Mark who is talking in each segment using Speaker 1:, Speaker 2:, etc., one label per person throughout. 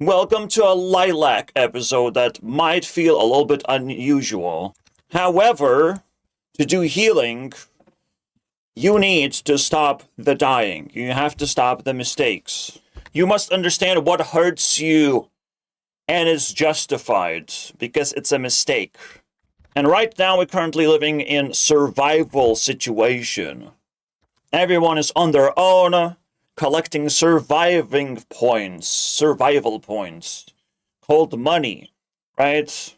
Speaker 1: Welcome to a LILAC episode that might feel a little bit unusual. However, to do healing, you need to stop the dying. You have to stop the mistakes. You must understand what hurts you and is justified because it's a mistake. And right now we're currently living in survival situation. Everyone is on their own, collecting survival points, called money, right?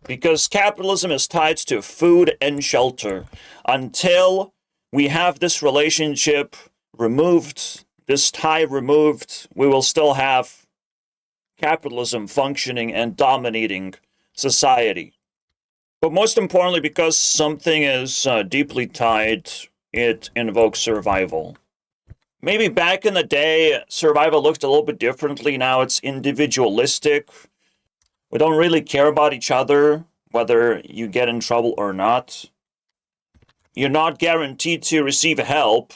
Speaker 1: Because capitalism is tied to food and shelter. Until we have this relationship removed, this tie removed, we will still have capitalism functioning and dominating society. But most importantly, because something is deeply tied, it invokes survival. Maybe back in the day, survival looked a little bit differently. Now it's individualistic. We don't really care about each other, whether you get in trouble or not. You're not guaranteed to receive help.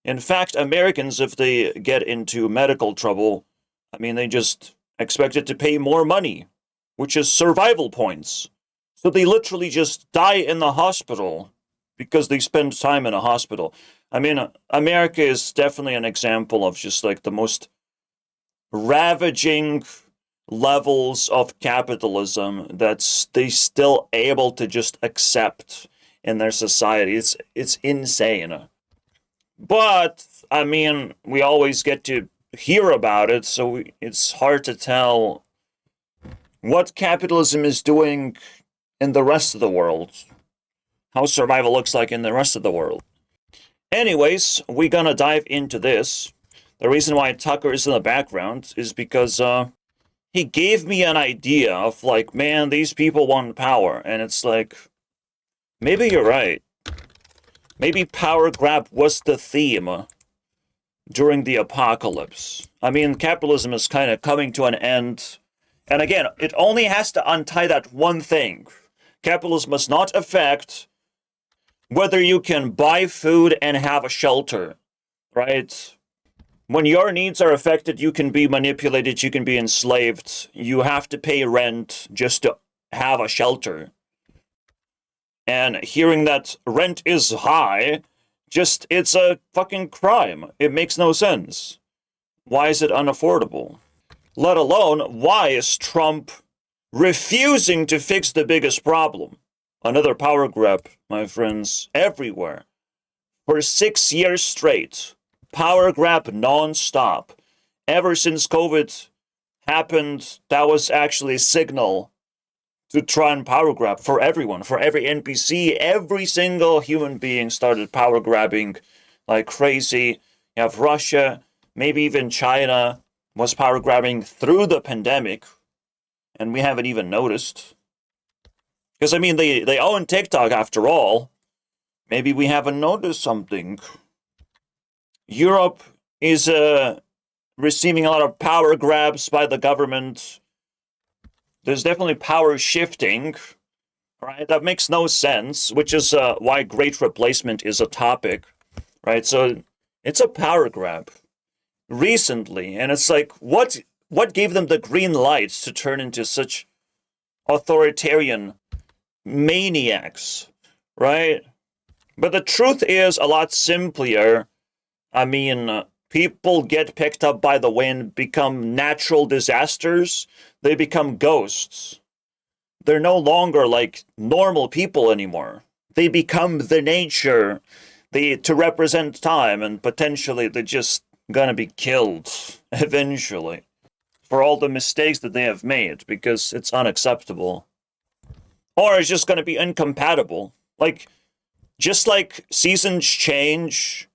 Speaker 1: In fact, Americans, if they get into medical trouble, they just expected to pay more money, which is survival points. So they literally just die in the hospital because they spend time in a hospital. America is definitely an example of just like the most ravaging levels of capitalism that they still able to just accept in their society. It's insane. But, we always get to hear about it, so it's hard to tell what capitalism is doing in the rest of the world. How survival looks like in the rest of the world. Anyways, we're gonna dive into this. The reason why Tucker is in the background is because he gave me an idea of like, man, these people want power. And it's like, maybe you're right. Maybe power grab was the theme during the apocalypse. Capitalism is kind of coming to an end. And again, it only has to untie that one thing. Capitalism must not affect whether you can buy food and have a shelter, right? When your needs are affected, you can be manipulated, you can be enslaved. You have to pay rent just to have a shelter. And hearing that rent is high, it's a fucking crime. It makes no sense. Why is it unaffordable? Let alone, why is Trump refusing to fix the biggest problem? Another power grab, my friends, everywhere. For 6 years straight. Power grab non-stop. Ever since COVID happened, that was actually a signal to try and power grab for everyone, for every NPC. Every single human being started power grabbing like crazy. You have Russia, maybe even China was power grabbing through the pandemic, and we haven't even noticed. Because, they own TikTok after all. Maybe we haven't noticed something. Europe is receiving a lot of power grabs by the government. There's definitely power shifting, right? That makes no sense, which is why great replacement is a topic, right? So it's a power grab recently. And it's like, what gave them the green light to turn into such authoritarian maniacs, right? But the truth is a lot simpler. People get picked up by the wind, become natural disasters. They become ghosts. They're no longer like normal people anymore. They become the nature to represent time, and potentially they're just gonna be killed eventually for all the mistakes that they have made because it's unacceptable. Or it's just going to be incompatible. Just like seasons change,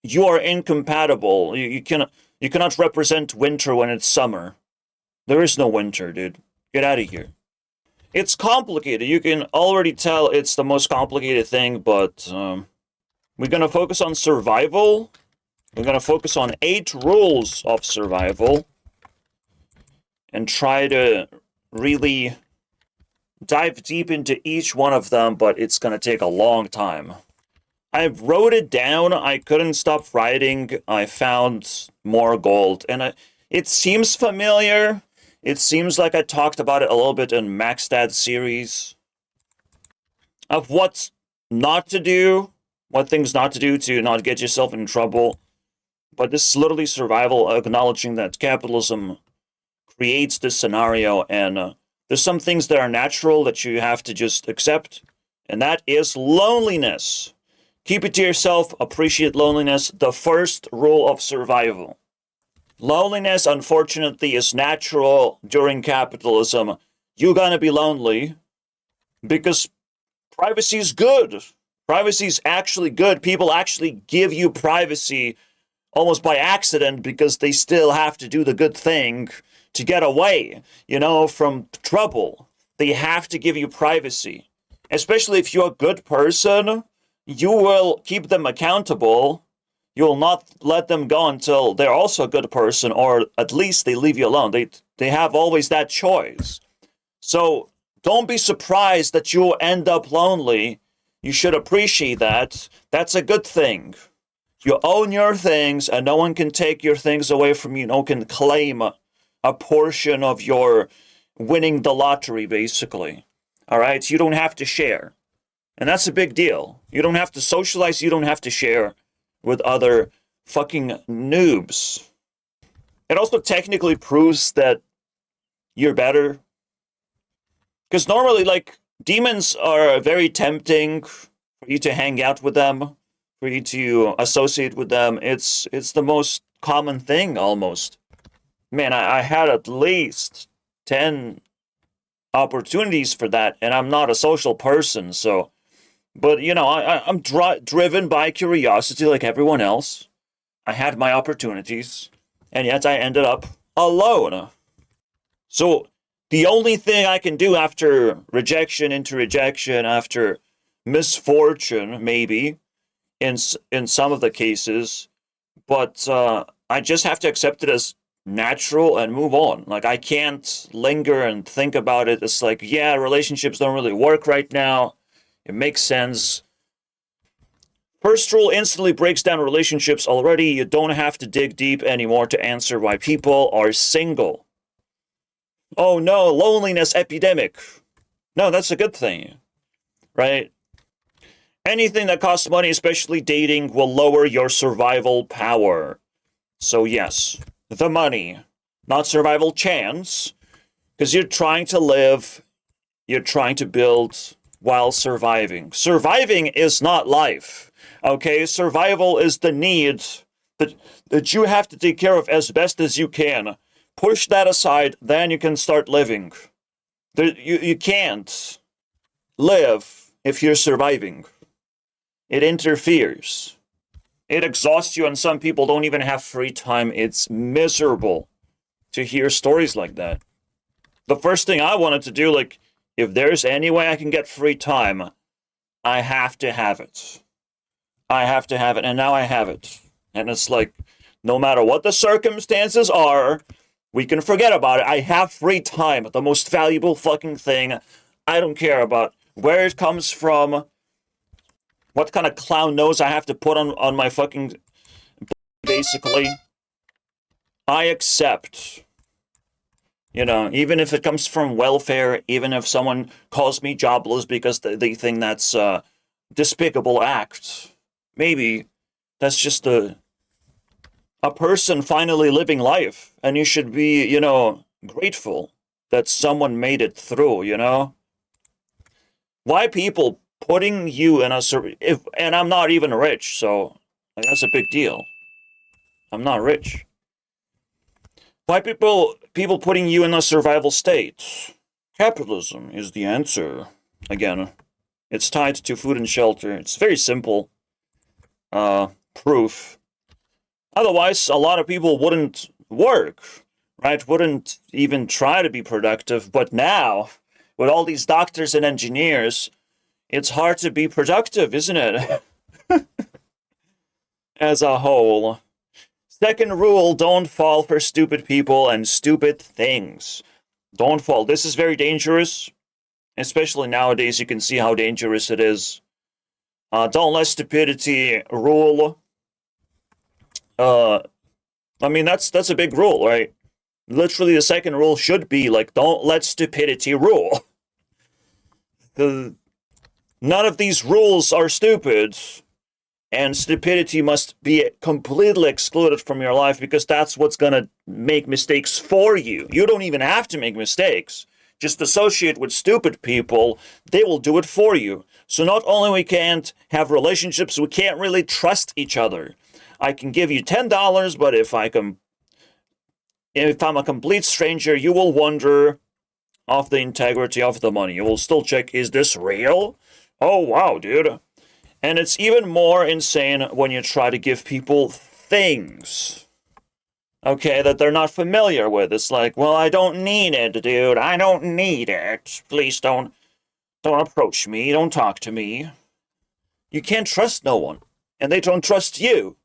Speaker 1: you are incompatible. You cannot represent winter when it's summer. There is no winter, dude. Get out of here. It's complicated. You can already tell it's the most complicated thing, but we're going to focus on survival. We're going to focus on 8 rules of survival and try to really dive deep into each one of them, but it's going to take a long time. I wrote it down. I couldn't stop writing. I found more gold. And it seems familiar, It seems like I talked about it a little bit in Maxdad series of what's not to do, what things not to do to not get yourself in trouble. But this is literally survival, acknowledging that capitalism creates this scenario, and there's some things that are natural that you have to just accept, and that is loneliness. Keep it to yourself, appreciate loneliness, the first rule of survival. Loneliness, unfortunately, is natural during capitalism. You're gonna be lonely because privacy is good. Privacy is actually good. People actually give you privacy almost by accident because they still have to do the good thing to get away, from trouble. They have to give you privacy. Especially if you're a good person, you will keep them accountable. You will not let them go until they're also a good person, or at least they leave you alone. They have always that choice. So don't be surprised that you'll end up lonely. You should appreciate that. That's a good thing. You own your things, and no one can take your things away from you. No one can claim a portion of your winning the lottery, basically. All right? You don't have to share. And that's a big deal. You don't have to socialize. You don't have to share with other fucking noobs. It also technically proves that you're better. Because normally, demons are very tempting for you to hang out with them, for you to associate with them. It's the most common thing, almost. Man, I had at least 10 opportunities for that, and I'm not a social person, so... But, I'm driven by curiosity like everyone else. I had my opportunities, and yet I ended up alone. So, the only thing I can do after rejection into rejection, after misfortune, maybe, in some of the cases, but I just have to accept it as natural and move on. I can't linger and think about it. It's yeah, relationships don't really work right now. It makes sense. First rule instantly breaks down relationships already. You don't have to dig deep anymore to answer why people are single. Oh no, loneliness epidemic. No, that's a good thing, right? Anything that costs money, especially dating, will lower your survival power. So yes, the money, not survival chance, because you're trying to live, you're trying to build while surviving. Surviving is not life, okay? Survival is the need that you have to take care of as best as you can. Push that aside, then you can start living. You can't live if you're surviving. It interferes. It exhausts you, and some people don't even have free time. It's miserable to hear stories like that. The first thing I wanted to do, if there's any way I can get free time, I have to have it. I have to have it, and now I have it. And it's no matter what the circumstances are, we can forget about it. I have free time, the most valuable fucking thing. I don't care about where it comes from, what kind of clown nose I have to put on my fucking... Basically, I accept. Even if it comes from welfare, even if someone calls me jobless because they think that's a despicable act, maybe that's just a person finally living life, and you should be, grateful that someone made it through, Why people putting you in and I'm not even rich, so that's a big deal. I'm not rich. Why people putting you in a survival state? Capitalism is the answer. Again, it's tied to food and shelter. It's very simple proof. Otherwise, a lot of people wouldn't work, right? Wouldn't even try to be productive. But now, with all these doctors and engineers, it's hard to be productive, isn't it? As a whole. Second rule, don't fall for stupid people and stupid things. Don't fall. This is very dangerous. Especially nowadays, you can see how dangerous it is. Don't let stupidity rule. That's a big rule, right? Literally, the second rule should be like, don't let stupidity rule. None of these rules are stupid, and stupidity must be completely excluded from your life because that's what's gonna make mistakes for you. You don't even have to make mistakes. Just associate with stupid people, they will do it for you. So not only we can't have relationships, we can't really trust each other. I can give you $10, but if I'm a complete stranger, you will wonder of the integrity of the money. You will still check, is this real? Oh, wow, dude. And it's even more insane when you try to give people things, okay, that they're not familiar with. It's like, well, I don't need it, dude. I don't need it. Please don't approach me. Don't talk to me. You can't trust no one, and they don't trust you.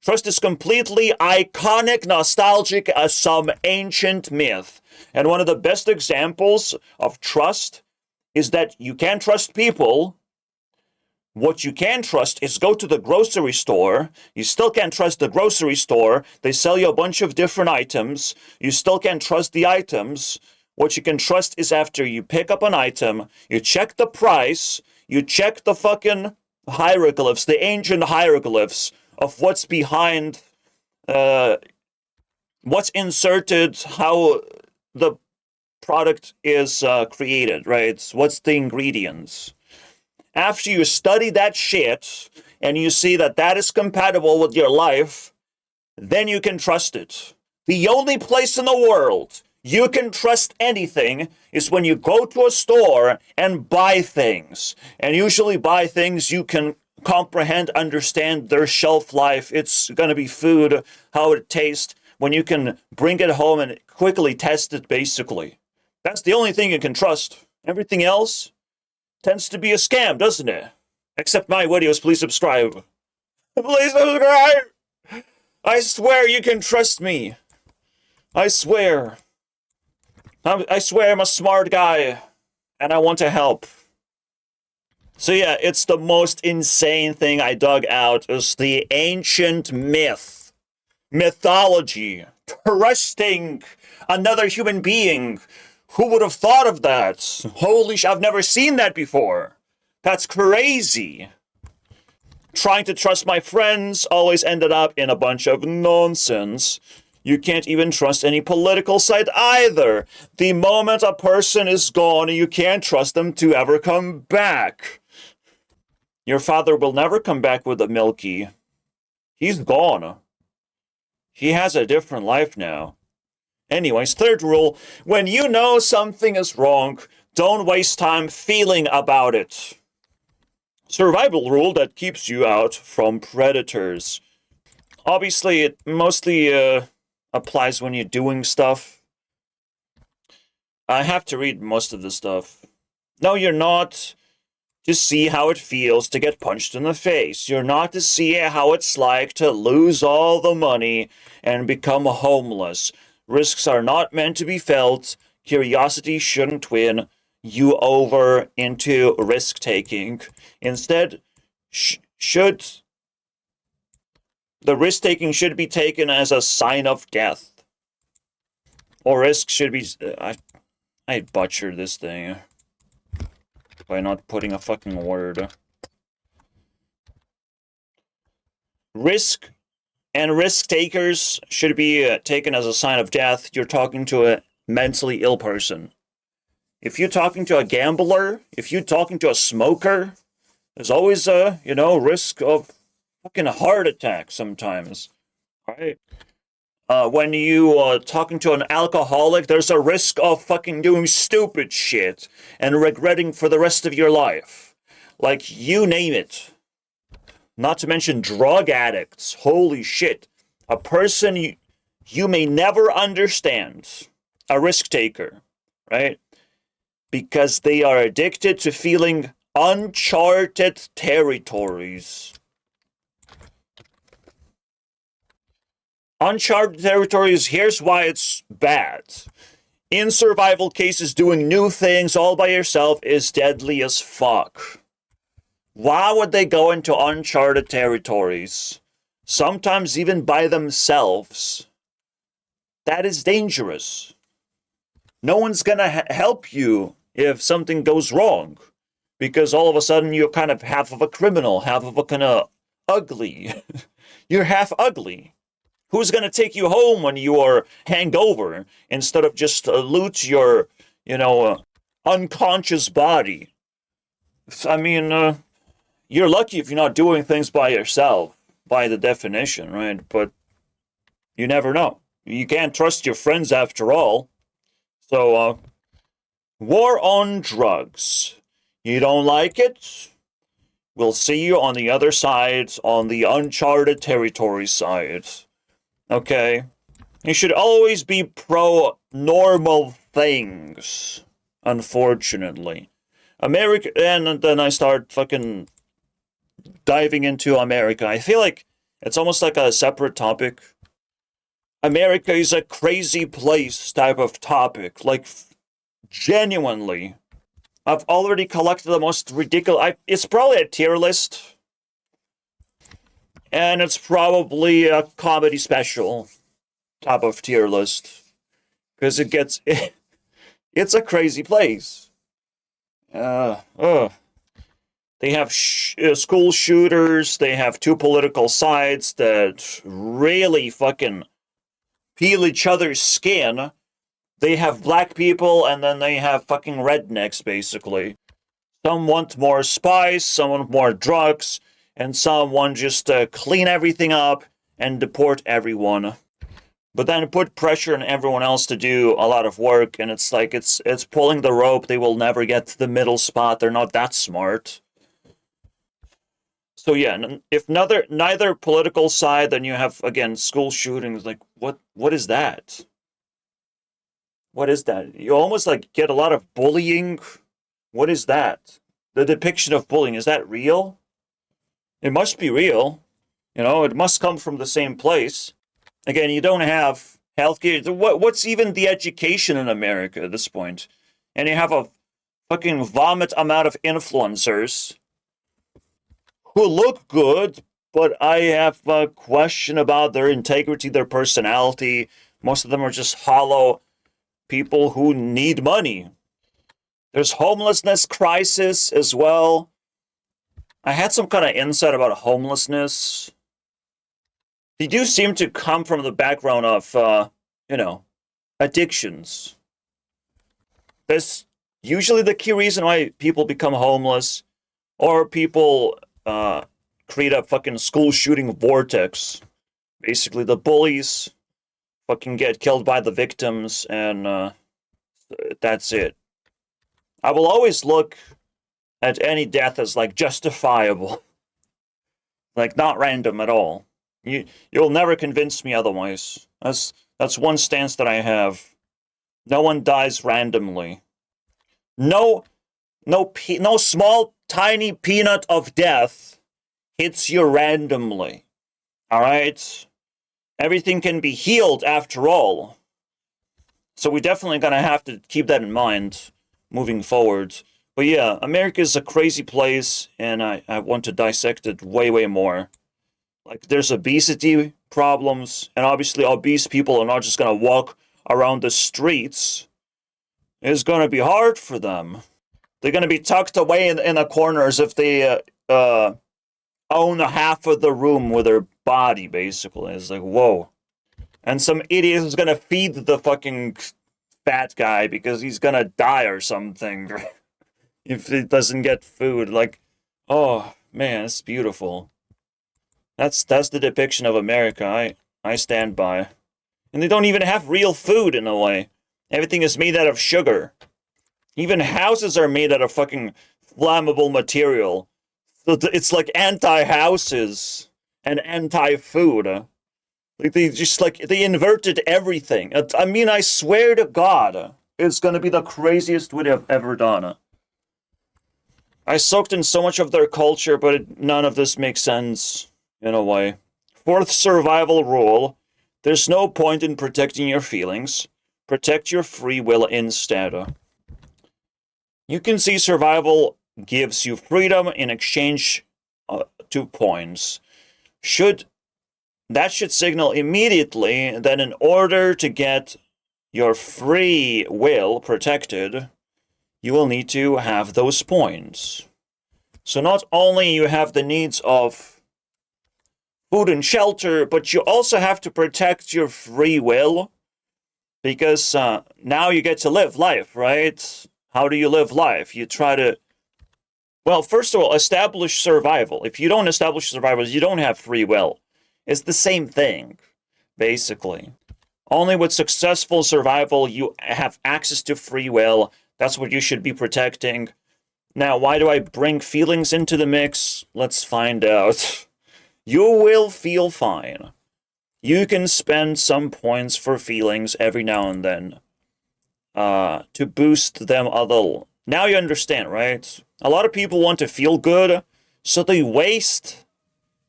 Speaker 1: Trust is completely iconic, nostalgic as some ancient myth. And one of the best examples of trust is that you can't trust people. What you can trust is go to the grocery store. You still can't trust the grocery store. They sell you a bunch of different items. You still can't trust the items. What you can trust is after you pick up an item, you check the price, you check the fucking hieroglyphs, the ancient hieroglyphs of what's behind, what's inserted, how the product is created, right? What's the ingredients? After you study that shit and you see that that is compatible with your life, then you can trust it. The only place in the world you can trust anything is when you go to a store and buy things. And usually buy things you can comprehend, understand their shelf life. It's going to be food, how it tastes, when you can bring it home and quickly test it, basically. That's the only thing you can trust. Everything else tends to be a scam, doesn't it? Except my videos, please subscribe. Please subscribe! I swear you can trust me. I swear. I swear I'm a smart guy, and I want to help. So yeah, it's the most insane thing I dug out is the ancient mythology, trusting another human being. Who would have thought of that? Holy shit, I've never seen that before. That's crazy. Trying to trust my friends always ended up in a bunch of nonsense. You can't even trust any political side either. The moment a person is gone, you can't trust them to ever come back. Your father will never come back with a Milky. He's gone. He has a different life now. Anyways, third rule, when you know something is wrong, don't waste time feeling about it. Survival rule that keeps you out from predators. Obviously, it mostly applies when you're doing stuff. I have to read most of the stuff. No, you're not to see how it feels to get punched in the face. You're not to see how it's like to lose all the money and become homeless. Risks are not meant to be felt. Curiosity shouldn't win you over into risk-taking. Instead, the risk-taking should be taken as a sign of death. Or risk should be... I butchered this thing by not putting a fucking word. Risk and risk takers should be taken as a sign of death. You're talking to a mentally ill person. If you're talking to a gambler, if you're talking to a smoker, there's always a, risk of fucking heart attack sometimes. Right? When you are talking to an alcoholic, there's a risk of fucking doing stupid shit and regretting for the rest of your life. Like, you name it. Not to mention drug addicts. Holy shit. A person you may never understand. A risk taker, right? Because they are addicted to feeling uncharted territories. Uncharted territories, here's why it's bad. In survival cases, doing new things all by yourself is deadly as fuck. Why would they go into uncharted territories? Sometimes even by themselves. that is dangerous. No one's gonna help you if something goes wrong, because all of a sudden you're kind of half of a criminal, half of a kind of ugly. You're half ugly. Who's gonna take you home when you are hangover instead of just loot your, unconscious body? I mean, you're lucky if you're not doing things by yourself, by the definition, right? But you never know. You can't trust your friends after all. So, war on drugs. You don't like it? We'll see you on the other side, on the uncharted territory side. Okay? You should always be pro normal things, unfortunately. America, and then I start fucking diving into America. I feel like it's almost like a separate topic. America is a crazy place type of topic. Like, genuinely. I've already collected the most ridiculous. It's probably a tier list. And it's probably a comedy special type of tier list. Because it gets. It's a crazy place. They have school shooters. They have two political sides that really fucking peel each other's skin. They have black people, and then they have fucking rednecks, basically. Some want more spice, some want more drugs, and some want just to clean everything up and deport everyone. But then put pressure on everyone else to do a lot of work, and it's like it's pulling the rope. They will never get to the middle spot. They're not that smart. So yeah, if neither political side, then you have, again, school shootings. Like, what is that? What is that? You almost like get a lot of bullying. What is that? The depiction of bullying, is that real? It must be real. It must come from the same place. Again, you don't have healthcare. What's even the education in America at this point? And you have a fucking vomit amount of influencers who look good, but I have a question about their integrity, their personality. Most of them are just hollow people who need money. There's homelessness crisis as well. I had some kind of insight about homelessness. They do seem to come from the background of, addictions. That's usually the key reason why people become homeless, or people create a fucking school shooting vortex. Basically, the bullies fucking get killed by the victims, and that's it. I will always look at any death as like justifiable, like not random at all. You'll never convince me otherwise. That's one stance that I have. No one dies randomly. No small tiny peanut of death hits you randomly. All right. Everything can be healed after all. So we're definitely going to have to keep that in mind moving forward. But yeah, America is a crazy place, and I want to dissect it way, way more. Like, there's obesity problems, and obviously obese people are not just going to walk around the streets. It's going to be hard for them. They're going to be tucked away in the corners if they own half of the room with their body, basically. It's like, whoa. And some idiot is going to feed the fucking fat guy because he's going to die or something if he doesn't get food. Like, oh, man, it's beautiful. That's the depiction of America I stand by. And they don't even have real food in a way. Everything is made out of sugar. Even houses are made out of fucking flammable material. So it's like anti-houses and anti-food. Like they inverted everything. I mean, I swear to God, it's gonna be the craziest we'd have ever done. I soaked in so much of their culture, but none of this makes sense in a way. Fourth survival rule: there's no point in protecting your feelings. Protect your free will instead. You can see survival gives you freedom in exchange to points. Should that should signal immediately that in order to get your free will protected, you will need to have those points. So not only you have the needs of food and shelter, but you also have to protect your free will, because now you get to live life, right? How do you live life? You try to, well, first of all, establish survival. If you don't establish survival, you don't have free will. It's the same thing, basically. Only with successful survival, you have access to free will. That's what you should be protecting. Now, why do I bring feelings into the mix? Let's find out. You will feel fine. You can spend some points for feelings every now and then to boost them a little. Now you understand, right? A lot of people want to feel good, so they waste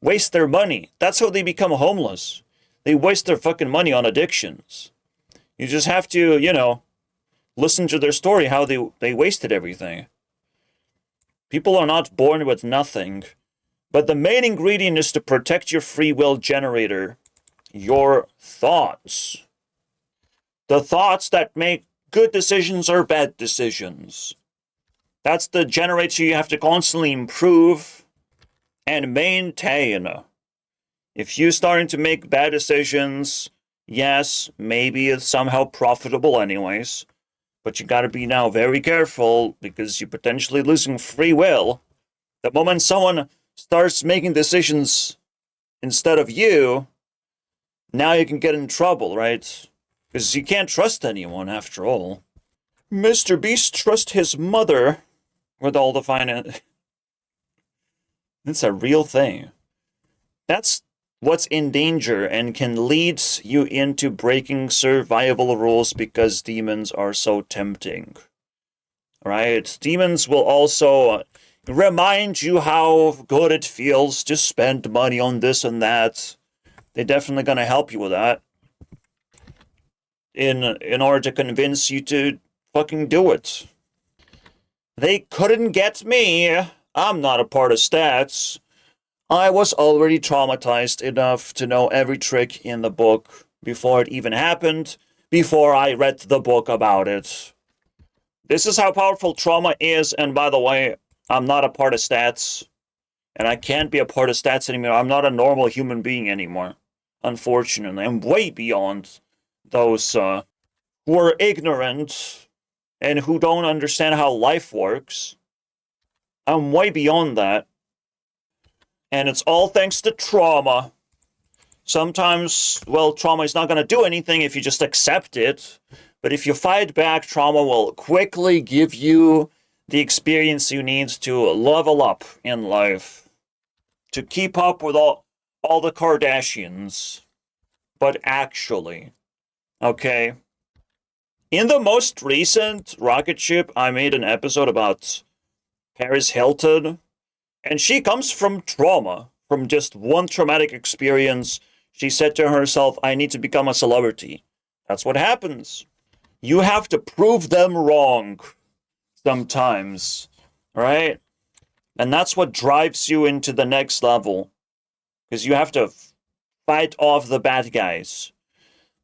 Speaker 1: their money. That's how they become homeless. They waste their fucking money on addictions. You just have to, listen to their story, how they wasted everything. People are not born with nothing. But the main ingredient is to protect your free will generator, your thoughts. The thoughts that make good decisions or bad decisions. That's the generator you have to constantly improve and maintain. If you're starting to make bad decisions, yes, maybe it's somehow profitable anyways, but you gotta be now very careful because you're potentially losing free will. The moment someone starts making decisions instead of you, now you can get in trouble, right? Because you can't trust anyone after all. Mr. Beast trusts his mother with all the finance. It's a real thing. That's what's in danger and can lead you into breaking survival rules because demons are so tempting. Right? Demons will also remind you how good it feels to spend money on this and that. They're definitely going to help you with that. In order to convince you to fucking do it. They couldn't get me. I'm not a part of stats. I was already traumatized enough to know every trick in the book before it even happened, before I read the book about it. This is how powerful trauma is, and by the way, I'm not a part of stats, and I can't be a part of stats anymore. I'm not a normal human being anymore, unfortunately. I'm way beyond those who are ignorant and who don't understand how life works. I'm way beyond that. And it's all thanks to trauma. Sometimes, well, trauma is not going to do anything if you just accept it. But if you fight back, trauma will quickly give you the experience you need to level up in life. To keep up with all the Kardashians. But actually, okay? In the most recent rocket ship, I made an episode about Paris Hilton. And she comes from trauma, from just one traumatic experience. She said to herself, I need to become a celebrity. That's what happens. You have to prove them wrong sometimes, right? And that's what drives you into the next level. Because you have to fight off the bad guys.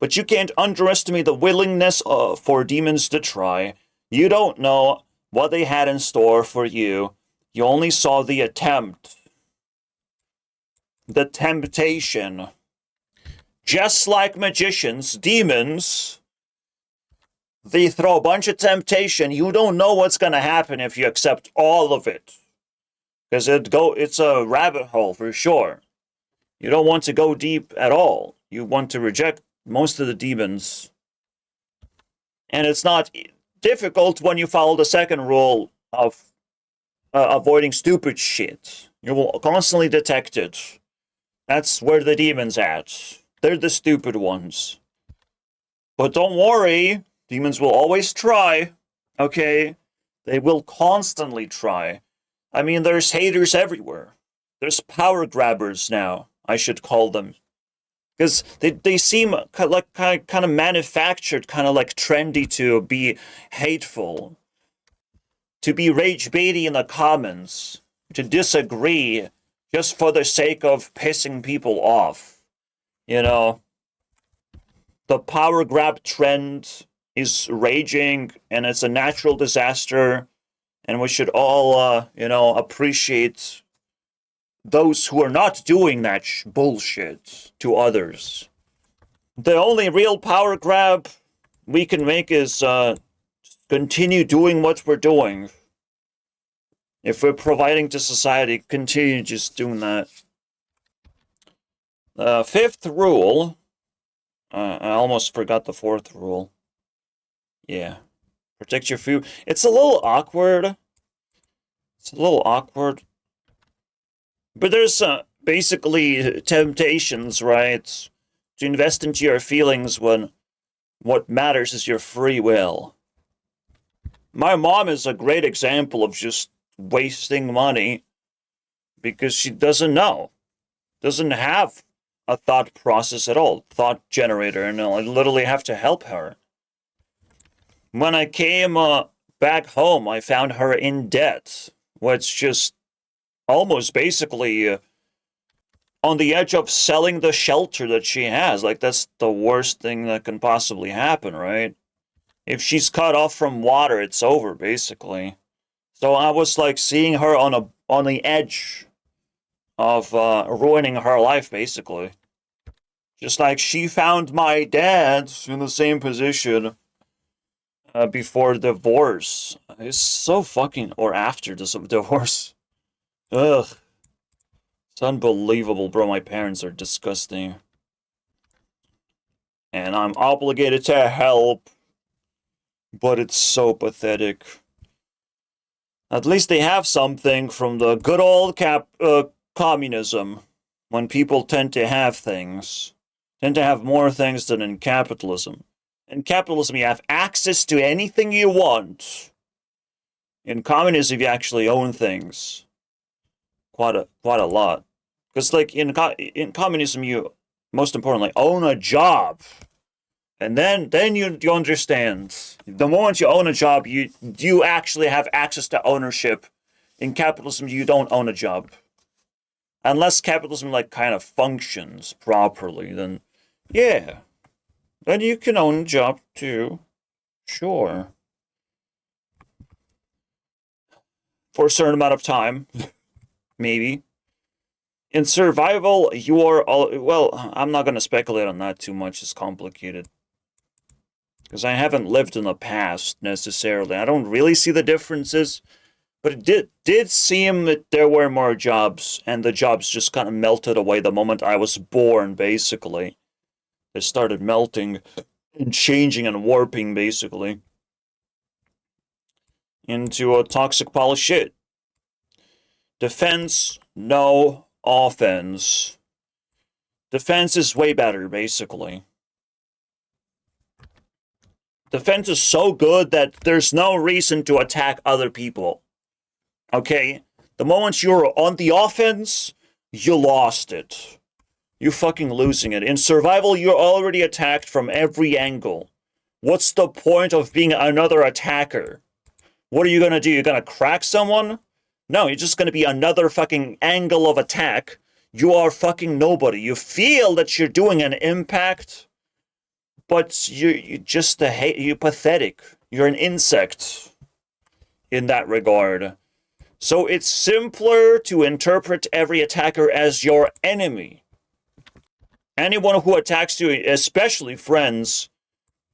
Speaker 1: But you can't underestimate the willingness for demons to try. You don't know what they had in store for you. You only saw the attempt. The temptation. Just like magicians, demons, they throw a bunch of temptation. You don't know what's going to happen if you accept all of it. Because it's a rabbit hole for sure. You don't want to go deep at all. You want to reject most of the demons. And it's not difficult when you follow the second rule of avoiding stupid shit. You will constantly detect it. That's where the demons at. They're the stupid ones. But don't worry, demons will always try, okay? They will constantly try. I mean, there's haters everywhere. There's power grabbers now, I should call them. Because they seem like kind of manufactured, kind of like trendy to be hateful. To be rage baity in the comments. To disagree just for the sake of pissing people off. You know, the power grab trend is raging, and it's a natural disaster, and we should all, appreciate those who are not doing that bullshit to others. The only real power grab we can make is continue doing what we're doing. If we're providing to society, continue just doing that. Fifth rule. I almost forgot the fourth rule. Yeah. Protect your food. It's a little awkward. But there's basically temptations, right? To invest into your feelings when what matters is your free will. My mom is a great example of just wasting money because she doesn't know. Doesn't have a thought process at all. Thought generator, and I literally have to help her. When I came back home, I found her in debt, which just almost basically on the edge of selling the shelter that she has. Like, that's the worst thing that can possibly happen, right? If she's cut off from water, it's over, basically. So I was like seeing her on the edge of ruining her life, basically. Just like she found my dad in the same position before divorce. It's so fucking... Or after the divorce. Ugh. It's unbelievable, bro. My parents are disgusting. And I'm obligated to help. But it's so pathetic. At least they have something from the good old communism. When people tend to have things. Tend to have more things than in capitalism. In capitalism, you have access to anything you want. In communism, you actually own things. Quite a lot. Because, like, in communism, you, most importantly, own a job. And then you understand. The moment you own a job, you actually have access to ownership. In capitalism, you don't own a job. Unless capitalism, like, kind of functions properly, then, yeah. Then you can own a job, too. Sure. For a certain amount of time. Maybe. In survival, you are well, I'm not going to speculate on that too much. It's complicated. Because I haven't lived in the past, necessarily. I don't really see the differences. But it did seem that there were more jobs, and the jobs just kind of melted away the moment I was born, basically. They started melting and changing and warping, basically, into a toxic pile of shit. Defense, no offense. Defense is way better, basically. Defense is so good that there's no reason to attack other people. Okay? The moment you're on the offense, you lost it. You're fucking losing it. In survival, you're already attacked from every angle. What's the point of being another attacker? What are you gonna do? You're gonna crack someone? No, you're just gonna be another fucking angle of attack. You are fucking nobody. You feel that you're doing an impact, but you're just you're pathetic. You're an insect in that regard. So it's simpler to interpret every attacker as your enemy. Anyone who attacks you, especially friends,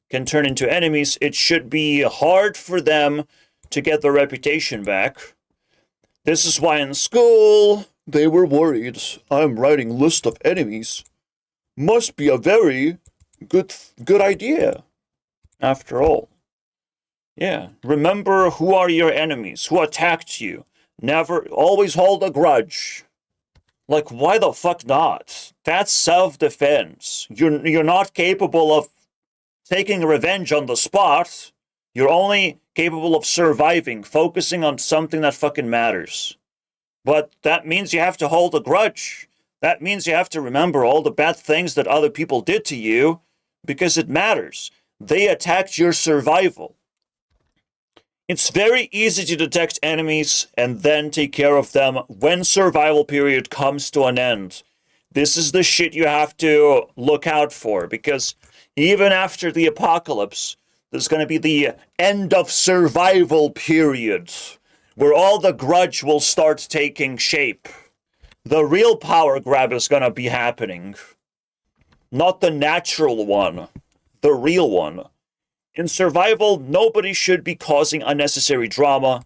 Speaker 1: can turn into enemies. It should be hard for them to get their reputation back. This is why in school, they were worried. I'm writing list of enemies. Must be a very good idea, after all. Yeah, remember who are your enemies, who attacked you. Never, always hold a grudge. Like, why the fuck not? That's self-defense. You're not capable of taking revenge on the spot. You're only capable of surviving, focusing on something that fucking matters. But that means you have to hold a grudge. That means you have to remember all the bad things that other people did to you, because it matters. They attacked your survival. It's very easy to detect enemies and then take care of them when survival period comes to an end. This is the shit you have to look out for, because even after the apocalypse, there's going to be the end of survival period, where all the grudge will start taking shape. The real power grab is going to be happening. Not the natural one. The real one. In survival, nobody should be causing unnecessary drama.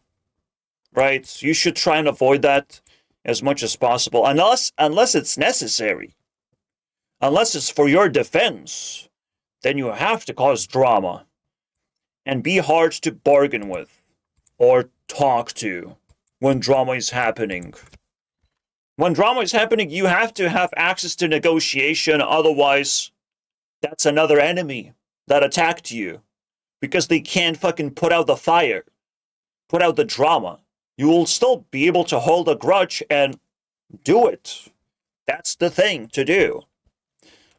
Speaker 1: Right? You should try and avoid that as much as possible. Unless it's necessary. Unless it's for your defense. Then you have to cause drama. And be hard to bargain with. Or talk to. When drama is happening. When drama is happening, you have to have access to negotiation. Otherwise, that's another enemy that attacked you. Because they can't fucking put out the fire. Put out the drama. You will still be able to hold a grudge and do it. That's the thing to do.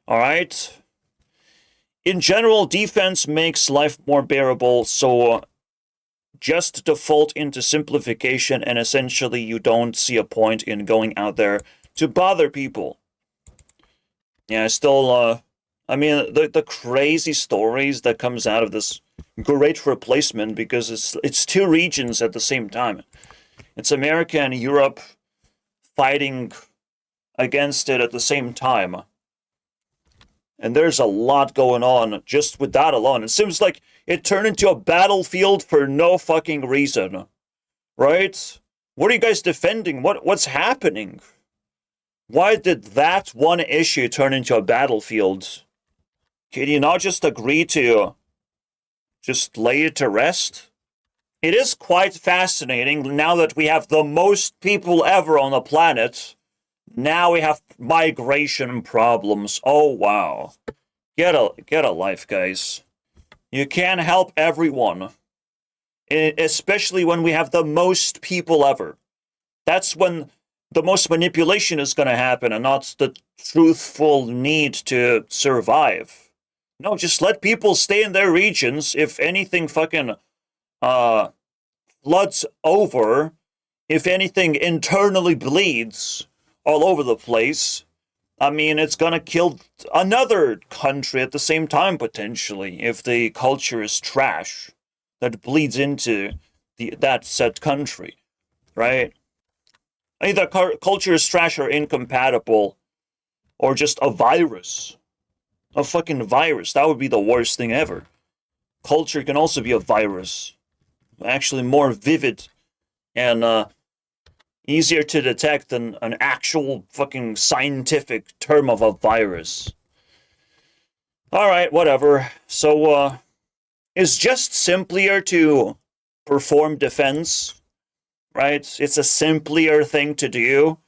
Speaker 1: Alright? In general, defense makes life more bearable, so just default into simplification, and essentially you don't see a point in going out there to bother people. Yeah, still, I mean, the crazy stories that comes out of this great replacement, because it's two regions at the same time. It's America and Europe fighting against it at the same time. And there's a lot going on just with that alone. It seems like it turned into a battlefield for no fucking reason. Right? What are you guys defending? What's happening? Why did that one issue turn into a battlefield? Can you not just agree to just lay it to rest? It is quite fascinating now that we have the most people ever on the planet. Now we have migration problems. Oh, wow. Get a life, guys. You can't help everyone. Especially when we have the most people ever. That's when the most manipulation is going to happen, and not the truthful need to survive. No, just let people stay in their regions. If anything fucking floods over, if anything internally bleeds all over the place, I mean, it's gonna kill another country at the same time, potentially, if the culture is trash that bleeds into that said country, right? Either culture is trash or incompatible, or just a virus. A fucking virus. That would be the worst thing ever. Culture can also be a virus. Actually more vivid and easier to detect than an actual fucking scientific term of a virus. Alright, whatever. So, it's just simpler to perform defense, right? It's a simpler thing to do,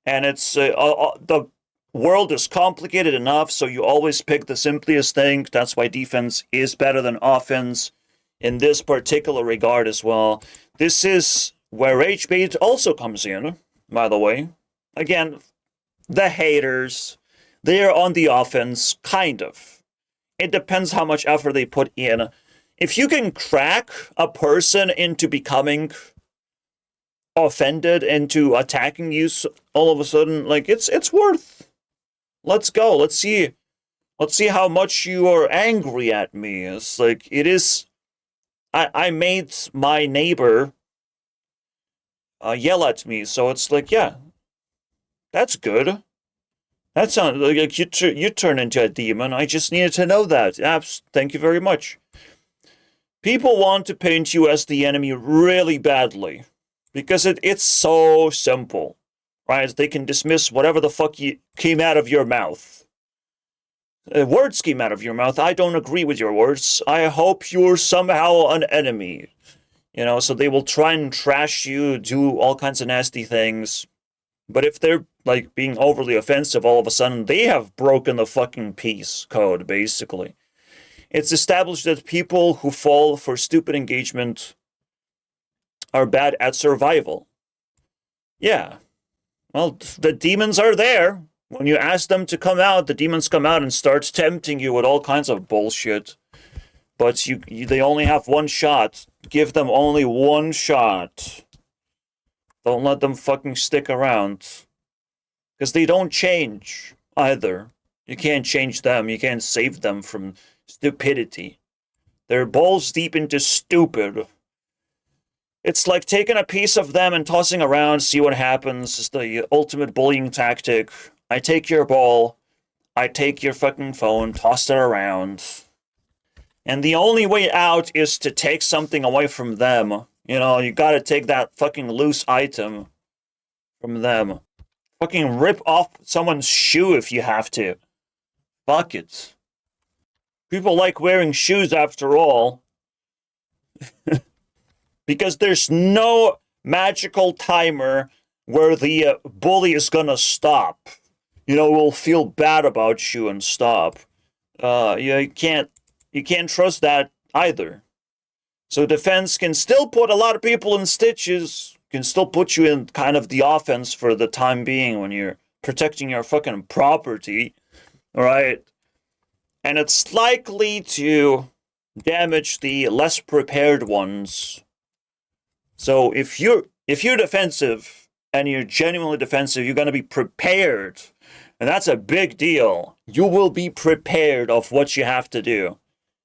Speaker 1: and it's, the world is complicated enough, so you always pick the simplest thing. That's why defense is better than offense in this particular regard as well. This is where rage bait also comes in, by the way. Again, the haters, they're on the offense, kind of. It depends how much effort they put in. If you can crack a person into becoming offended, into attacking you all of a sudden, like, it's worth. Let's go. Let's see how much you are angry at me. It's like, it is. I made my neighbor yell at me, so it's like, yeah, that's good. That sounds like you turn into a demon. I just needed to know that. Thank you very much. People want to paint you as the enemy really badly, because it's so simple, right? They can dismiss whatever the fuck came out of your mouth. Words came out of your mouth. I don't agree with your words. I hope you're somehow an enemy. You know, so they will try and trash you, do all kinds of nasty things. But if they're, like, being overly offensive, all of a sudden, they have broken the fucking peace code, basically. It's established that people who fall for stupid engagement are bad at survival. Yeah. Well, the demons are there. When you ask them to come out, the demons come out and start tempting you with all kinds of bullshit. But they only have one shot. Give them only one shot. Don't let them fucking stick around. Because they don't change. either. You can't change them. You can't save them from stupidity. They're balls deep into stupid. It's like taking a piece of them and tossing around, see what happens. It's the ultimate bullying tactic. I take your ball, I take your fucking phone, toss it around. And the only way out is to take something away from them. You know, you gotta take that fucking loose item from them. Fucking rip off someone's shoe if you have to. Fuck it. People like wearing shoes after all. Because there's no magical timer where the bully is gonna stop. You know, will feel bad about you and stop. You can't trust that either. So defense can still put a lot of people in stitches, can still put you in kind of the offense for the time being when you're protecting your fucking property, right? And it's likely to damage the less prepared ones. So if you're defensive and you're genuinely defensive, you're going to be prepared. And that's a big deal. You will be prepared of what you have to do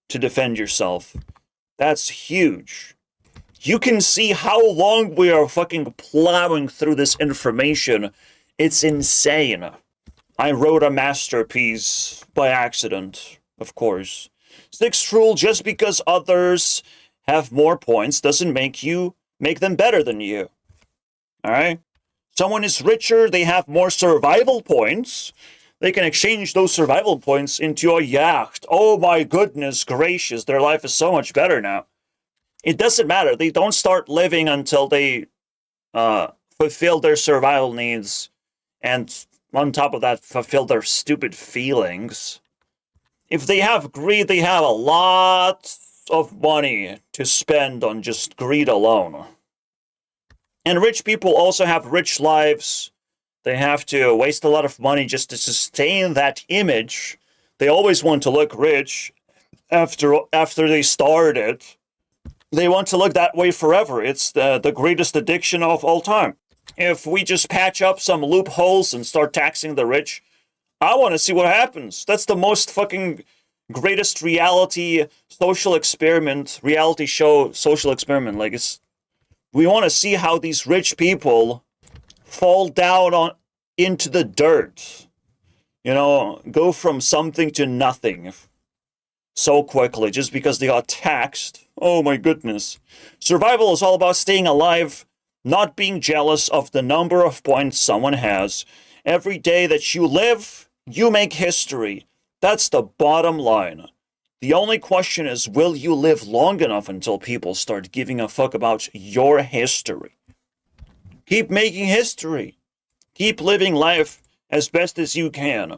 Speaker 1: to defend yourself. That's huge. You can see how long we are fucking plowing through this information. It's insane. I wrote a masterpiece by accident, of course. Sixth rule, just because others have more points doesn't make them better than you. Alright? Someone is richer, they have more survival points. They can exchange those survival points into a yacht. Oh my goodness gracious, their life is so much better now. It doesn't matter. They don't start living until they fulfill their survival needs. And on top of that, fulfill their stupid feelings. If they have greed, they have a lot of money to spend on just greed alone. And rich people also have rich lives. They have to waste a lot of money just to sustain that image. They always want to look rich after they start it. They want to look that way forever. It's the greatest addiction of all time. If we just patch up some loopholes and start taxing the rich, I want to see what happens. That's the most fucking greatest reality social experiment, reality show social experiment. Like, we want to see how these rich people fall down into the dirt. You know, go from something to nothing so quickly just because they got taxed. Oh my goodness. Survival is all about staying alive, not being jealous of the number of points someone has. Every day that you live, you make history. That's the bottom line. The only question is, will you live long enough until people start giving a fuck about your history? Keep making history. Keep living life as best as you can.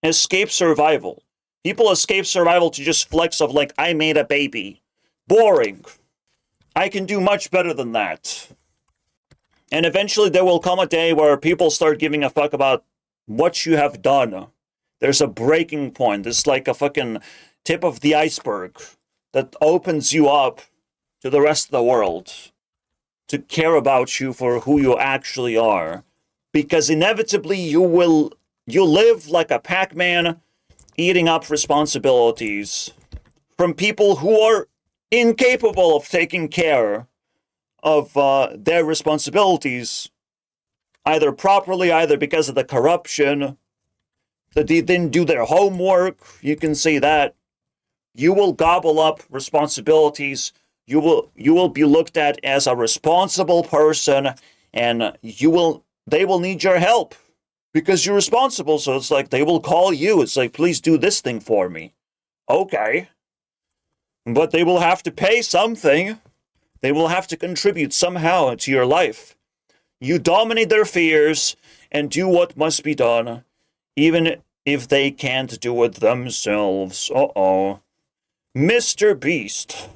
Speaker 1: Escape survival. People escape survival to just flex of like, I made a baby. Boring. I can do much better than that. And eventually there will come a day where people start giving a fuck about what you have done. There's a breaking point. It's like a fucking tip of the iceberg that opens you up to the rest of the world to care about you for who you actually are. Because inevitably you live like a Pac-Man eating up responsibilities from people who are incapable of taking care of their responsibilities, either properly, either because of the corruption, that they didn't do their homework. You can say that. You will gobble up responsibilities. You will be looked at as a responsible person, and they will need your help because you're responsible. So it's like they will call you. It's like, please do this thing for me. Okay. But they will have to pay something. They will have to contribute somehow to your life. You dominate their fears and do what must be done, even if they can't do it themselves. Uh-oh. Mr. Beast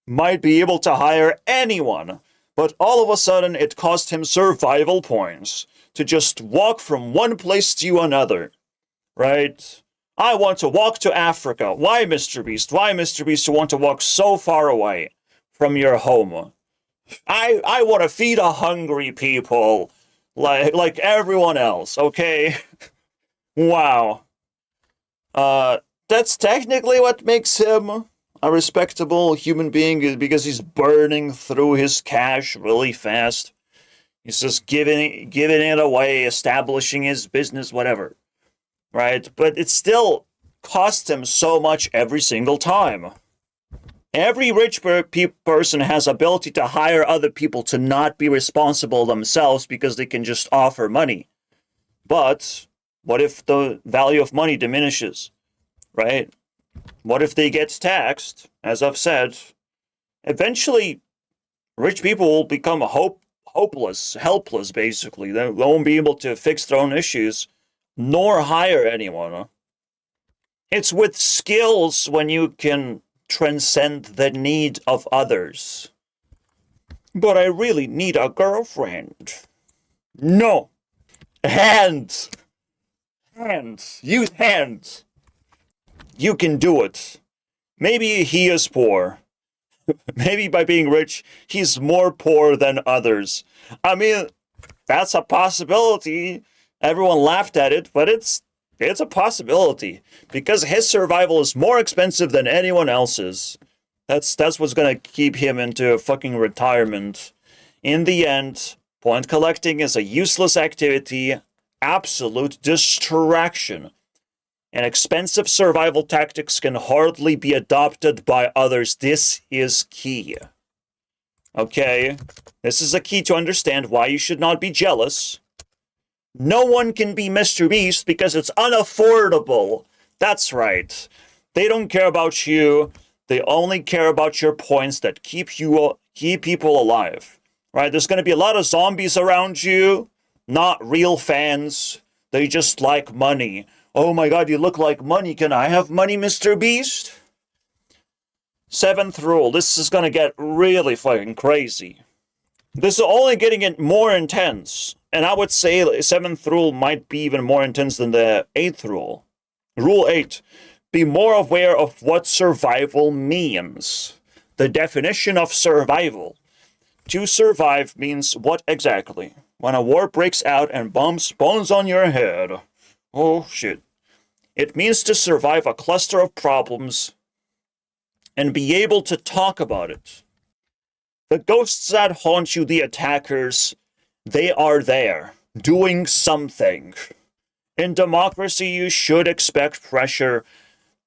Speaker 1: might be able to hire anyone, but all of a sudden it cost him survival points to just walk from one place to another, right? I want to walk to Africa. Why, Mr. Beast? Why, Mr. Beast, you want to walk so far away from your home? I want to feed a hungry people like everyone else, okay? Wow. That's technically what makes him a respectable human being, is because he's burning through his cash really fast. He's just giving it away, establishing his business, whatever. Right? But it still costs him so much every single time. Every rich person has ability to hire other people to not be responsible themselves because they can just offer money. But what if the value of money diminishes, right? What if they get taxed? As I've said, eventually rich people will become hopeless, helpless, basically. They won't be able to fix their own issues, nor hire anyone. It's with skills when you can transcend the need of others. But I really need a girlfriend. No. Hands. Hands. Use hands. You can do it. Maybe he is poor. Maybe by being rich, he's more poor than others. I mean, that's a possibility. Everyone laughed at it, but it's a possibility. Because his survival is more expensive than anyone else's. That's what's gonna keep him into fucking retirement. In the end, point collecting is a useless activity, absolute distraction. And expensive survival tactics can hardly be adopted by others. This is key. Okay? This is a key to understand why you should not be jealous. No one can be Mr. Beast because it's unaffordable. That's right. They don't care about you. They only care about your points that keep people alive. Right? There's going to be a lot of zombies around you. Not real fans. They just like money. Oh my god, you look like money. Can I have money, Mr. Beast? 7th rule. This is gonna get really fucking crazy. This is only getting it more intense. And I would say 7th rule might be even more intense than the 8th rule. Rule 8. Be more aware of what survival means. The definition of survival. To survive means what exactly? When a war breaks out and bombs spawns on your head. Oh, shit. It means to survive a cluster of problems and be able to talk about it. The ghosts that haunt you, the attackers, they are there, doing something. In democracy, you should expect pressure.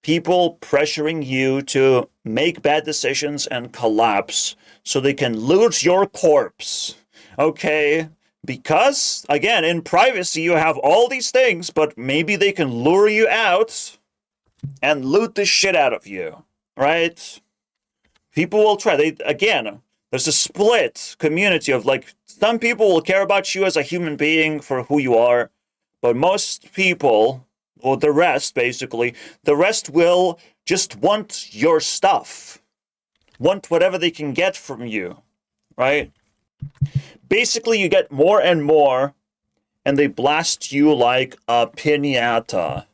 Speaker 1: People pressuring you to make bad decisions and collapse so they can loot your corpse. Okay? Because, again, in privacy, you have all these things, but maybe they can lure you out and loot the shit out of you, right? People will try. There's a split community of, like, some people will care about you as a human being for who you are, but most people, or the rest, basically, the rest will just want your stuff. Want whatever they can get from you, right? Basically, you get more and more, and they blast you like a piñata.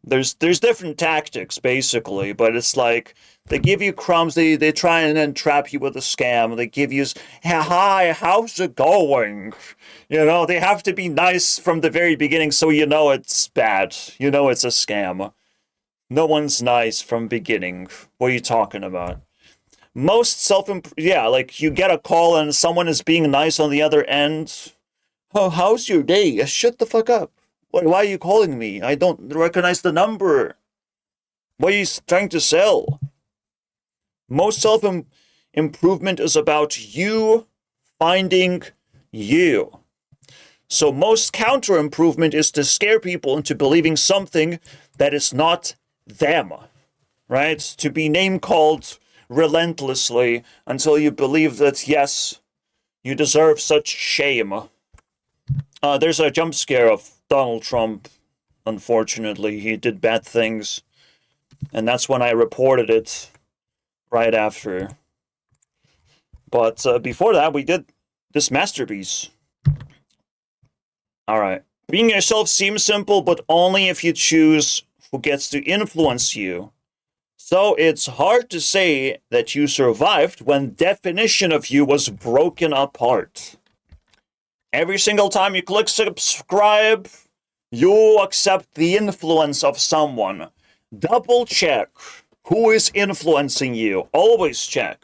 Speaker 1: There's different tactics, basically, but it's like, they give you crumbs, they try and then trap you with a scam, they give you, hi, how's it going? You know, they have to be nice from the very beginning so you know it's bad. You know it's a scam. No one's nice from beginning. What are you talking about? Most like you get a call and someone is being nice on the other end. Oh, how's your day? Shut the fuck up. Why are you calling me? I don't recognize the number. What are you trying to sell? Most self-improvement is about you finding you. So most counter-improvement is to scare people into believing something that is not them. Right? To be name-called relentlessly until you believe that, yes, you deserve such shame. There's a jump scare of Donald Trump. Unfortunately, he did bad things. And that's when I reported it right after. But before that, we did this masterpiece. Alright. Being yourself seems simple, but only if you choose who gets to influence you. So it's hard to say that you survived when definition of you was broken apart. Every single time you click subscribe, You accept the influence of someone. Double check who is influencing you. Always check.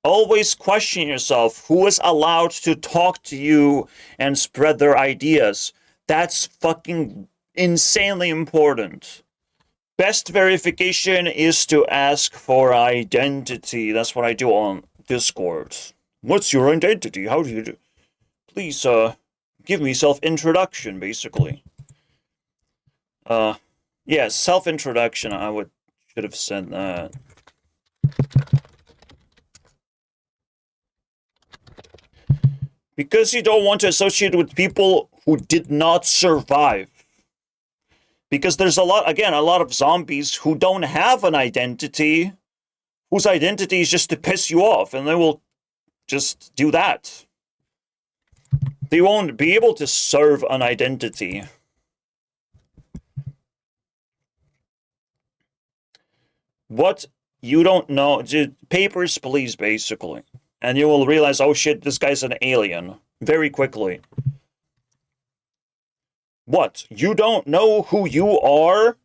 Speaker 1: Always question yourself who is allowed to talk to you and spread their ideas. That's fucking insanely important. Best verification is to ask for identity. That's what I do on Discord. What's your identity? How do you do? Please, give me self-introduction, basically. Yeah, self-introduction, should have said that. Because you don't want to associate with people who did not survive. Because there's a lot of zombies who don't have an identity, whose identity is just to piss you off, and they will just do that. They won't be able to serve an identity. What you don't know, papers, please, basically. And you will realize, oh shit, this guy's an alien. Very quickly. What? You don't know who you are?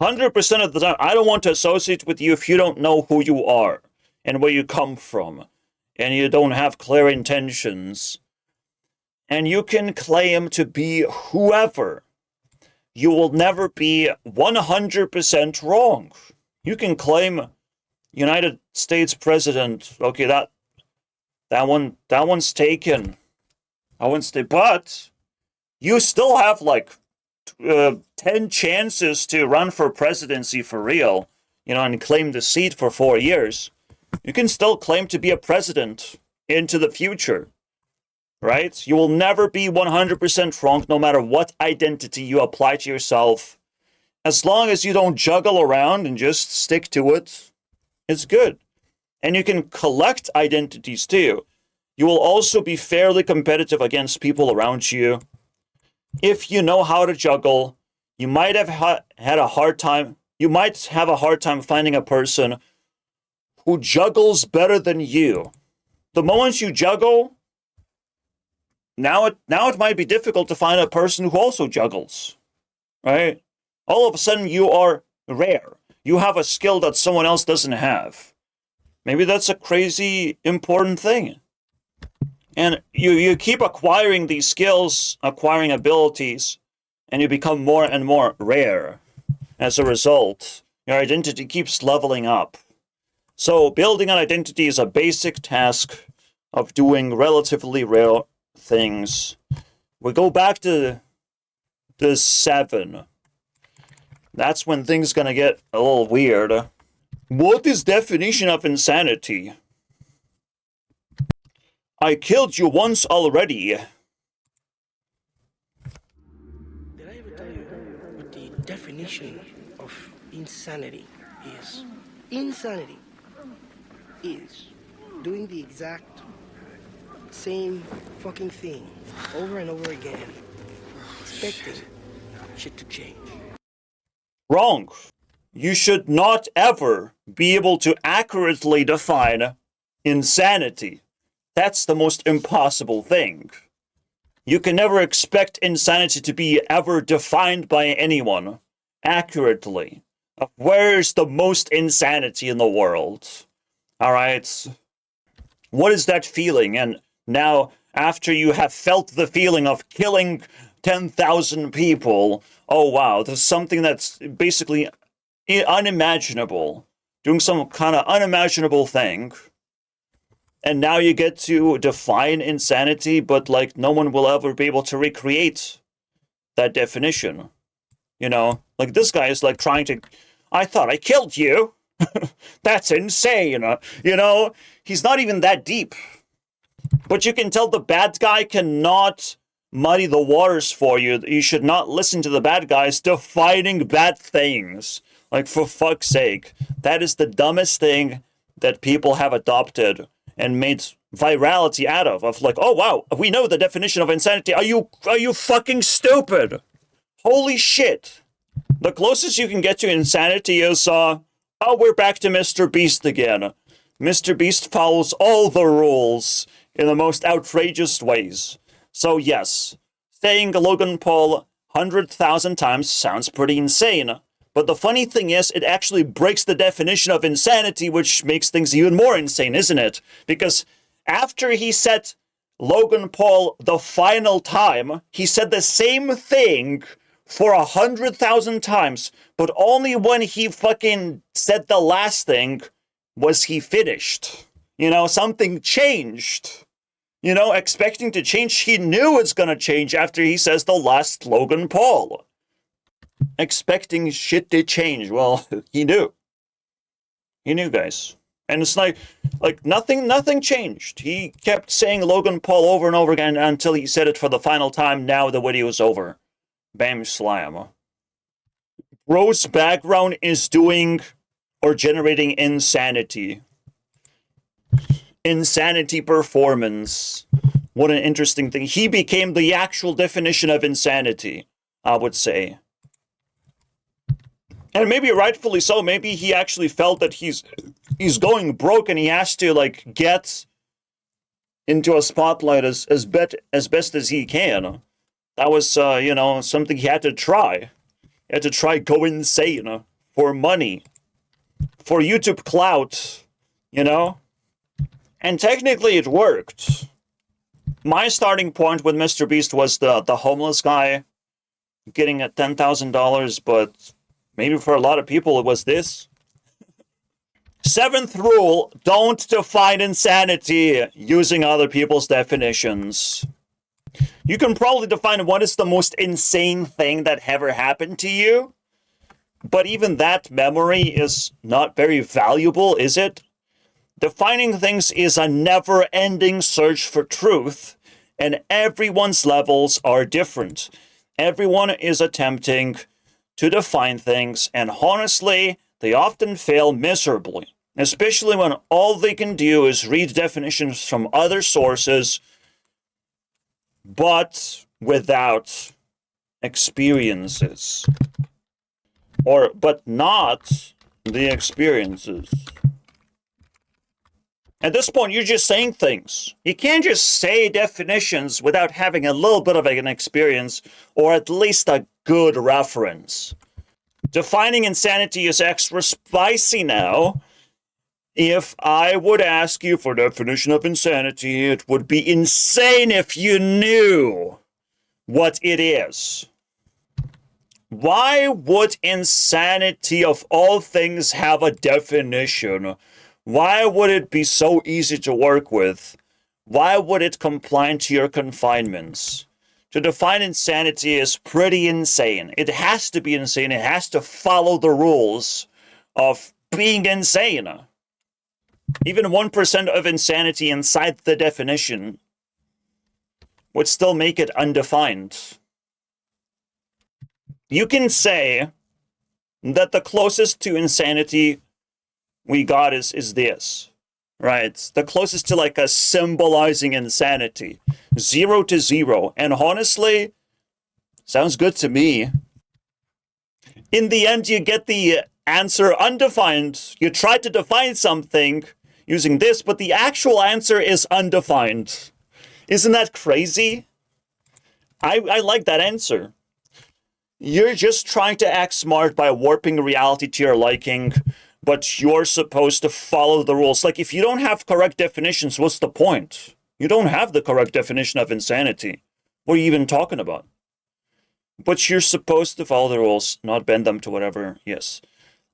Speaker 1: 100% of the time, I don't want to associate with you if you don't know who you are and where you come from. And you don't have clear intentions. And you can claim to be whoever. You will never be 100% wrong. You can claim United States President. Okay, that one's taken. But you still have like 10 chances to run for presidency for real, and claim the seat for 4 years. You can still claim to be a president into the future, right? You will never be 100% wrong no matter what identity you apply to yourself. As long as you don't juggle around and just stick to it, it's good. And you can collect identities too. You will also be fairly competitive against people around you. If you know how to juggle, you might have had a hard time. You might have a hard time finding a person who juggles better than you. The moment you juggle, now it might be difficult to find a person who also juggles, right? All of a sudden you are rare. You have a skill that someone else doesn't have. Maybe that's a crazy important thing. And you keep acquiring these skills, acquiring abilities, and you become more and more rare. As a result, your identity keeps leveling up. So building an identity is a basic task of doing relatively rare things. We go back to the 7. That's when things gonna get a little weird. What is definition of insanity? I killed you once already.
Speaker 2: Did I ever tell you what the definition of insanity is? Insanity is doing the exact same fucking thing over and over again, expecting shit to change.
Speaker 1: Wrong. You should not ever be able to accurately define insanity. That's the most impossible thing. You can never expect insanity to be ever defined by anyone accurately. Where's the most insanity in the world? All right. What is that feeling? And now, after you have felt the feeling of killing 10,000 people, oh wow, there's something that's basically unimaginable. Doing some kind of unimaginable thing. And now you get to define insanity, but like no one will ever be able to recreate that definition. Like this guy is like trying to, I thought I killed you. That's insane. He's not even that deep. But you can tell the bad guy cannot muddy the waters for you. You should not listen to the bad guys defining bad things. Like, for fuck's sake. That is the dumbest thing that people have adopted and made virality out of like, oh wow, we know the definition of insanity. Are you fucking stupid? Holy shit. The closest you can get to insanity is, oh, we're back to Mr. Beast again. Mr. Beast follows all the rules in the most outrageous ways. So yes, saying Logan Paul 100,000 times sounds pretty insane. But the funny thing is, it actually breaks the definition of insanity, which makes things even more insane, isn't it? Because after he said Logan Paul the final time, he said the same thing for 100,000 times, but only when he fucking said the last thing was he finished. You know, something changed. You know, expecting to change, he knew it's gonna change after he says the last Logan Paul. Expecting shit to change, well, he knew. He knew, guys. And it's like nothing changed. He kept saying Logan Paul over and over again until he said it for the final time. Now the video is over. Bam slam. Bro's background is doing or generating insanity. Insanity performance. What an interesting thing. He became the actual definition of insanity, I would say. And maybe rightfully so. Maybe he actually felt that he's going broke and he has to like get into a spotlight as best as he can. That was you know, something he had to try. He had to try go insane for money, for YouTube clout, you know. And technically it worked. My starting point with Mr. Beast was the homeless guy getting $10,000, but maybe for a lot of people it was this. 7th rule, don't define insanity using other people's definitions. You can probably define what is the most insane thing that ever happened to you, but even that memory is not very valuable, is it? Defining things is a never-ending search for truth, and everyone's levels are different. Everyone is attempting to define things, and honestly, they often fail miserably, especially when all they can do is read definitions from other sources, but without experiences. But not the experiences. At this point, you're just saying things. You can't just say definitions without having a little bit of an experience, or at least a good reference. Defining insanity is extra spicy now. If I would ask you for a definition of insanity, it would be insane if you knew what it is. Why would insanity of all things have a definition? Why would it be so easy to work with? Why would it comply to your confinements? To define insanity is pretty insane. It has to be insane. It has to follow the rules of being insane. Even 1% of insanity inside the definition would still make it undefined. You can say that the closest to insanity we got is this, right? The closest to like a symbolizing insanity. 0 to 0. And honestly, sounds good to me. In the end, you get the answer undefined. You try to define something using this, but the actual answer is undefined. Isn't that crazy? I like that answer. You're just trying to act smart by warping reality to your liking, but you're supposed to follow the rules. Like, if you don't have correct definitions, what's the point? You don't have the correct definition of insanity. What are you even talking about? But you're supposed to follow the rules, not bend them to whatever. Yes.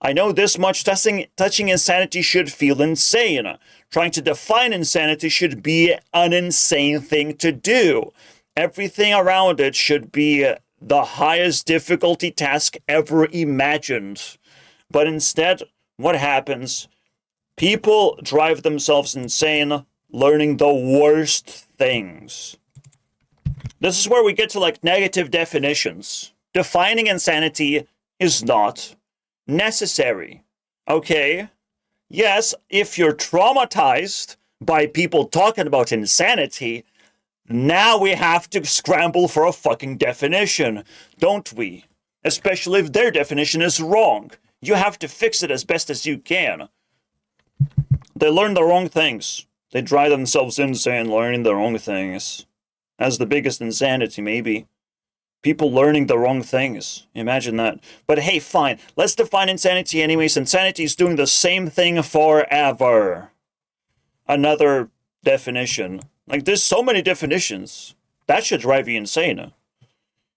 Speaker 1: I know this much. Touching insanity should feel insane. Trying to define insanity should be an insane thing to do. Everything around it should be the highest difficulty task ever imagined. But instead, what happens? People drive themselves insane learning the worst things. This is where we get to like negative definitions. Defining insanity is not necessary. Okay? Yes, if you're traumatized by people talking about insanity, now we have to scramble for a fucking definition, don't we? Especially if their definition is wrong. You have to fix it as best as you can. They learn the wrong things. They drive themselves insane learning the wrong things. That's the biggest insanity, maybe. People learning the wrong things. Imagine that. But hey, fine. Let's define insanity anyways. Insanity is doing the same thing forever. Another definition. Like, there's so many definitions. That should drive you insane.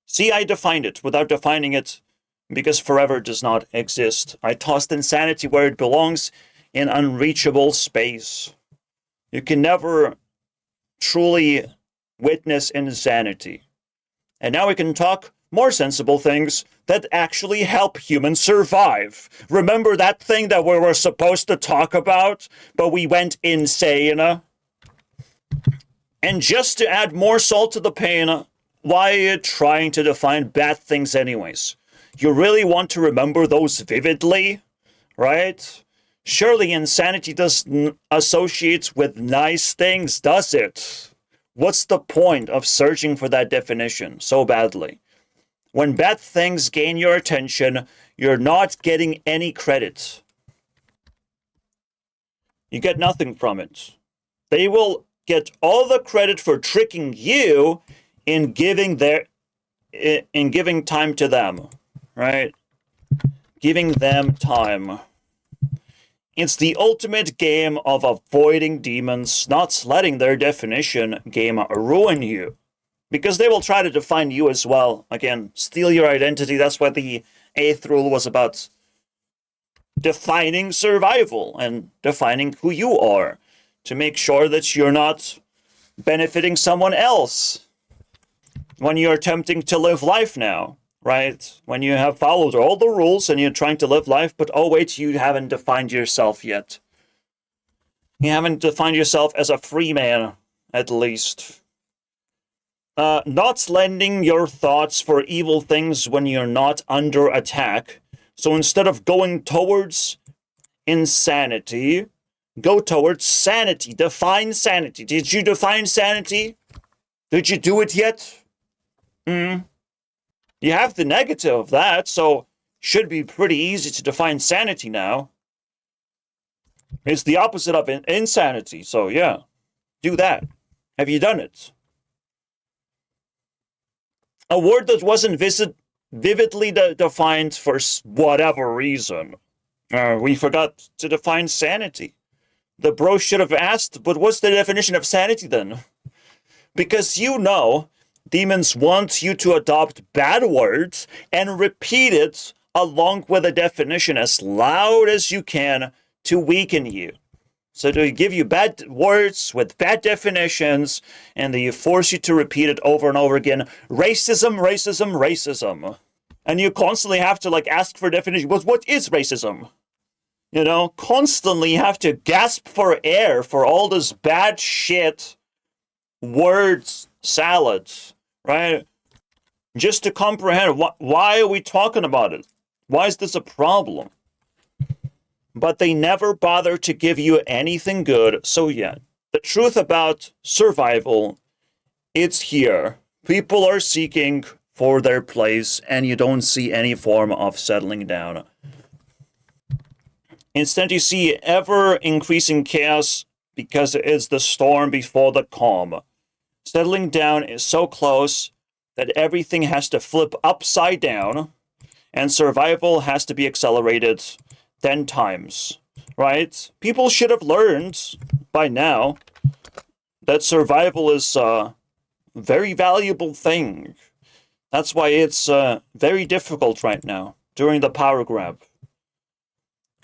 Speaker 1: See, I defined it without defining it because forever does not exist. I tossed insanity where it belongs, in unreachable space. You can never truly witness insanity. And now we can talk more sensible things that actually help humans survive. Remember that thing that we were supposed to talk about, but we went insane? And just to add more salt to the pain, why are you trying to define bad things anyways? You really want to remember those vividly, right? Surely insanity doesn't associate with nice things, does it? What's the point of searching for that definition so badly? When bad things gain your attention, you're not getting any credit. You get nothing from it. They will get all the credit for tricking you in giving time to them, right? Giving them time. It's the ultimate game of avoiding demons, not letting their definition game ruin you. Because they will try to define you as well. Again, steal your identity. That's why the 8th rule was about defining survival and defining who you are. To make sure that you're not benefiting someone else when you're attempting to live life now. Right? When you have followed all the rules and you're trying to live life, but oh wait, you haven't defined yourself yet. You haven't defined yourself as a free man, at least. Not lending your thoughts for evil things when you're not under attack. So instead of going towards insanity, go towards sanity. Define sanity. Did you define sanity? Did you do it yet? You have the negative of that, so should be pretty easy to define sanity now. It's the opposite of insanity, so yeah, do that. Have you done it? A word that wasn't vividly defined for whatever reason. We forgot to define sanity. The bro should have asked, but what's the definition of sanity then? Because demons want you to adopt bad words and repeat it along with a definition as loud as you can to weaken you. So they give you bad words with bad definitions, and they force you to repeat it over and over again. Racism, racism, racism. And you constantly have to ask for definition. What is racism? Constantly have to gasp for air for all this bad shit, words, salads, right? Just to comprehend why are we talking about it? Why is this a problem? But they never bother to give you anything good. So yeah, the truth about survival, it's here. People are seeking for their place, and you don't see any form of settling down. Instead, you see ever-increasing chaos because it is the storm before the calm. Settling down is so close that everything has to flip upside down, and survival has to be accelerated 10 times, right? People should have learned by now that survival is a very valuable thing. That's why it's very difficult right now during the power grab.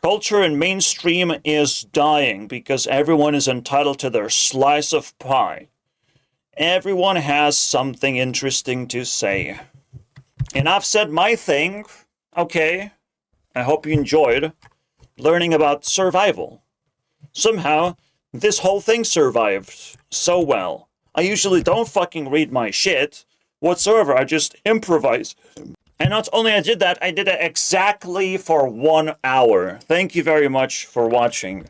Speaker 1: Culture in mainstream is dying because everyone is entitled to their slice of pie. Everyone has something interesting to say. And I've said my thing. Okay. I hope you enjoyed learning about survival. Somehow, this whole thing survived so well. I usually don't fucking read my shit whatsoever. I just improvise. And not only I did that, I did it exactly for 1 hour. Thank you very much for watching.